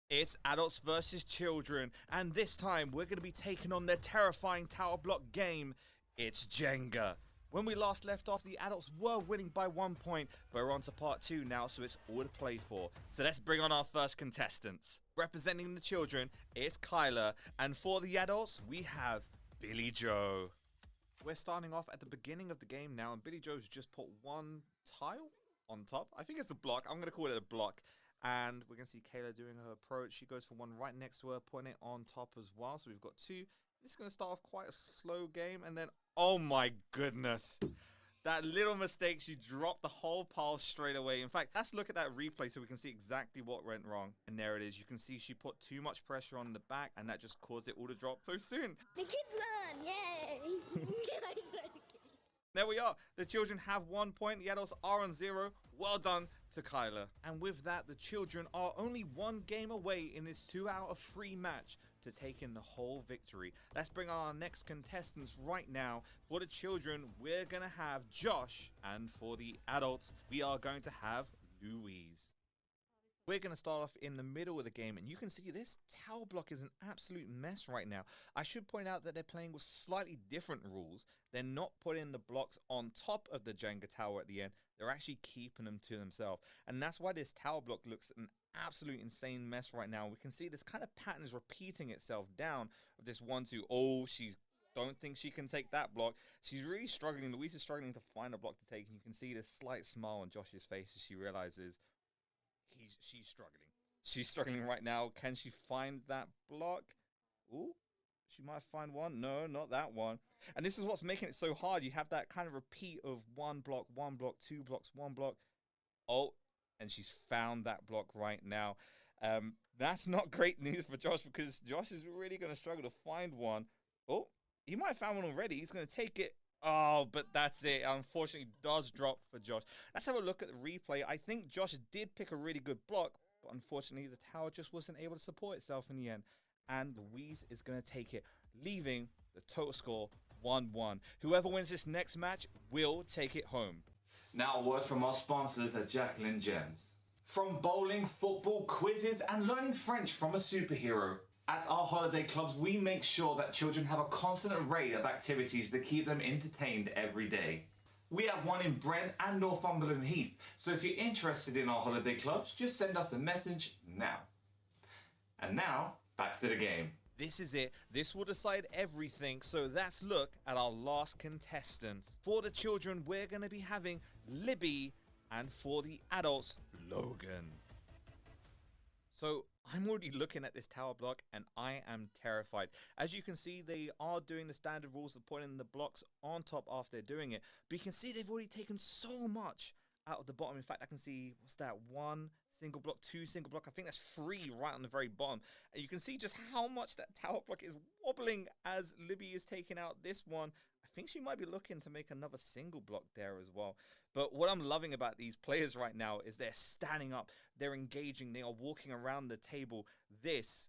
It's adults versus children, and this time we're going to be taking on their terrifying tower block game. It's Jenga. When we last left off, the adults were winning by 1 point, but we're on to part 2 now, so it's all to play for. So let's bring on our first contestants. Representing the children, it's Kyla, and for the adults, we have Billy Joe. We're starting off at the beginning of the game now, and Billy Joe's just put one tile on top. I think it's a block. I'm going to call it a block. And we're going to see Kayla doing her approach. She goes for one right next to her, putting it on top as well. So we've got two. This is going to start off quite a slow game. And then, oh my goodness. That little mistake, she dropped the whole pile straight away. In fact, let's look at that replay so we can see exactly what went wrong. And there it is. You can see she put too much pressure on the back, and that just caused it all to drop so soon. The kids won! Yay! There we are. The children have 1 point. The adults are on 0. Well done to Kyla. And with that, the children are only one game away in this 2 out of 3 match to take in the whole victory. Let's bring on our next contestants right now. For the children, we're going to have Josh. And for the adults, we are going to have Louise. We're going to start off in the middle of the game, and you can see this tower block is an absolute mess right now. I should point out that they're playing with slightly different rules. They're not putting the blocks on top of the Jenga tower at the end. They're actually keeping them to themselves. And that's why this tower block looks an absolute insane mess right now. We can see this kind of pattern is repeating itself down of this 1-2. Oh, don't think she can take that block. She's really struggling. Louise is struggling to find a block to take. And you can see this slight smile on Josh's face as she realizes she's struggling. She's struggling right now. Can she find that block? Ooh, she might find one. No, not that one. And this is what's making it so hard. You have that kind of repeat of one block, 2 blocks, 1 block. Oh, and she's found that block right now. That's not great news for Josh, because Josh is really going to struggle to find one. Oh, he might have found one already. He's going to take it. Oh, but that's it. Unfortunately, does drop for Josh. Let's have a look at the replay. I think Josh did pick a really good block, but unfortunately, the tower just wasn't able to support itself in the end. And Louise is going to take it, leaving the total score 1-1. Whoever wins this next match will take it home. Now a word from our sponsors at Jacqueline Gems. From bowling, football, quizzes, and learning French from a superhero. At our holiday clubs, we make sure that children have a constant array of activities to keep them entertained every day. We have one in Brent and Northumberland Heath, so if you're interested in our holiday clubs, just send us a message now. And now, back to the game. This is it. This will decide everything, so let's look at our last contestants. For the children, we're going to be having Libby, and for the adults, Logan. So I'm already looking at this tower block and I am terrified. As you can see, they are doing the standard rules of putting the blocks on top after they're doing it. But you can see they've already taken so much out of the bottom. In fact, I can see, what's that? 1 single block, 2 single block. I think that's 3 right on the very bottom. And you can see just how much that tower block is wobbling as Libby is taking out this one. I think she might be looking to make another single block there as well. But what I'm loving about these players right now is they're standing up, they're engaging, they are walking around the table. This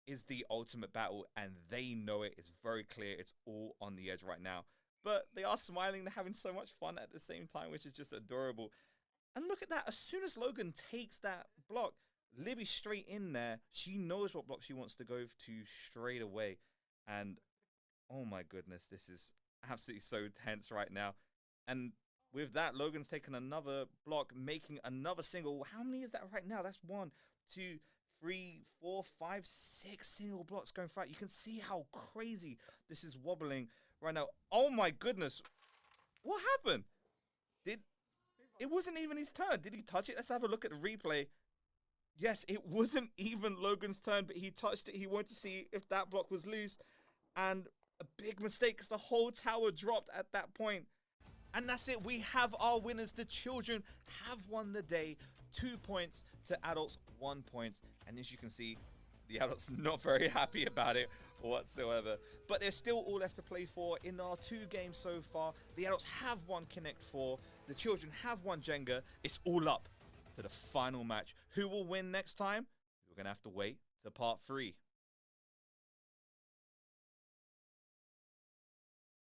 is the ultimate battle, and they know it. It's very clear. It's all on the edge right now. But they are smiling, they're having so much fun at the same time, which is just adorable. And look at that. As soon as Logan takes that block, Libby's straight in there. She knows what block she wants to go to straight away. And oh my goodness, this is absolutely so tense right now. And with that, Logan's taken another block, making another single. How many is that right now? That's 1, 2, 3, 4, 5, 6 single blocks going through. You can see how crazy this is wobbling right now. Oh my goodness. What happened? It wasn't even his turn. Did he touch it? Let's have a look at the replay. Yes, it wasn't even Logan's turn, but he touched it. He wanted to see if that block was loose. And a big mistake, because the whole tower dropped at that point. And that's it. We have our winners. The children have won the day. 2 points to adults, 1 point. And as you can see, the adults not very happy about it whatsoever. But there's still all left to play for in our 2 games so far. The adults have won Connect 4. The children have won Jenga. It's all up to the final match. Who will win next time? We're going to have to wait to part 3.